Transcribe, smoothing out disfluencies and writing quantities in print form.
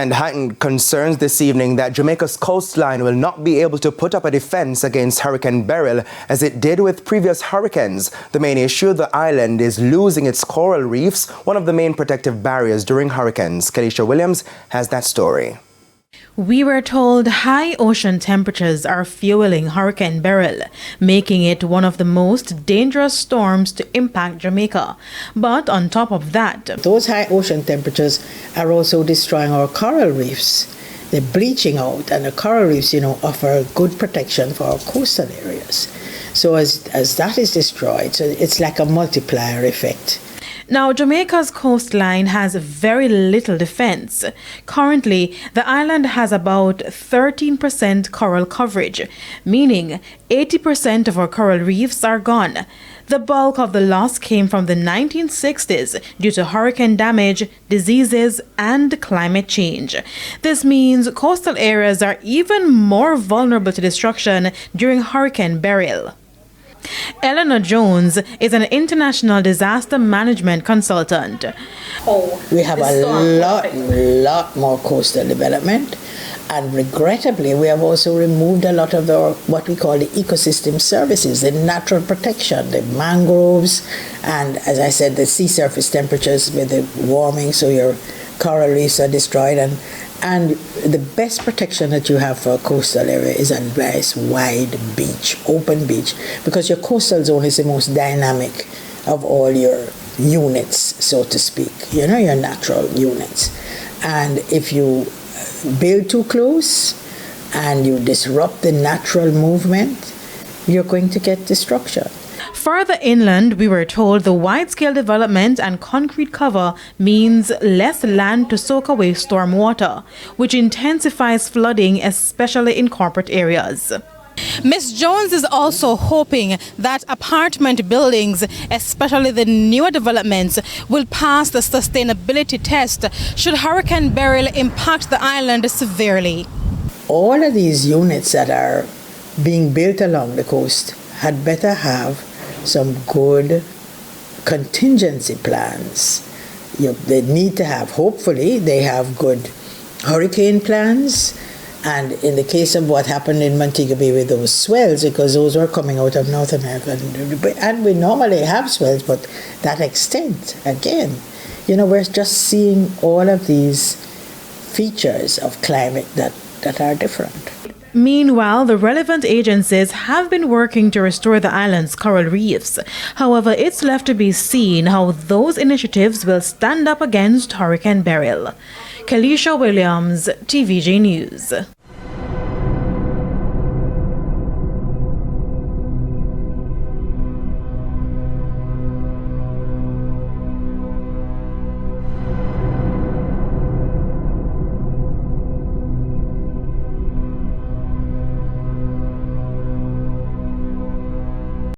And heightened concerns this evening that Jamaica's coastline will not be able to put up a defense against Hurricane Beryl as it did with previous hurricanes. The main issue, the island is losing its coral reefs, one of the main protective barriers during hurricanes. Kelisha Williams has that story. We were told high ocean temperatures are fueling Hurricane Beryl, making it one of the most dangerous storms to impact Jamaica. But on top of that, those high ocean temperatures are also destroying our coral reefs. They're bleaching out, and the coral reefs, offer good protection for our coastal areas. So as that is destroyed, so it's like a multiplier effect. Now, Jamaica's coastline has very little defense. Currently, the island has about 13% coral coverage, meaning 80% of our coral reefs are gone. The bulk of the loss came from the 1960s due to hurricane damage, diseases, and climate change. This means coastal areas are even more vulnerable to destruction during Hurricane Beryl. Eleanor Jones is an international disaster management consultant. We have a lot more coastal development, and regrettably we have also removed a lot of what we call the ecosystem services, the natural protection, the mangroves, and as I said, the sea surface temperatures with the warming, so your coral reefs are destroyed, and the best protection that you have for a coastal area is a nice wide beach, open beach, because your coastal zone is the most dynamic of all your units, so to speak, your natural units. And if you build too close and you disrupt the natural movement, you're going to get destruction. Further inland, we were told the wide-scale development and concrete cover means less land to soak away storm water, which intensifies flooding, especially in corporate areas. Ms. Jones is also hoping that apartment buildings, especially the newer developments, will pass the sustainability test should Hurricane Beryl impact the island severely. All of these units that are being built along the coast had better have some good contingency plans. They need to have, hopefully, they have good hurricane plans. And in the case of what happened in Montego Bay with those swells, because those were coming out of North America, and we normally have swells, but that extent, again, we're just seeing all of these features of climate that are different. Meanwhile, the relevant agencies have been working to restore the island's coral reefs. However, it's left to be seen how those initiatives will stand up against Hurricane Beryl. Kelisha Williams, TVJ News.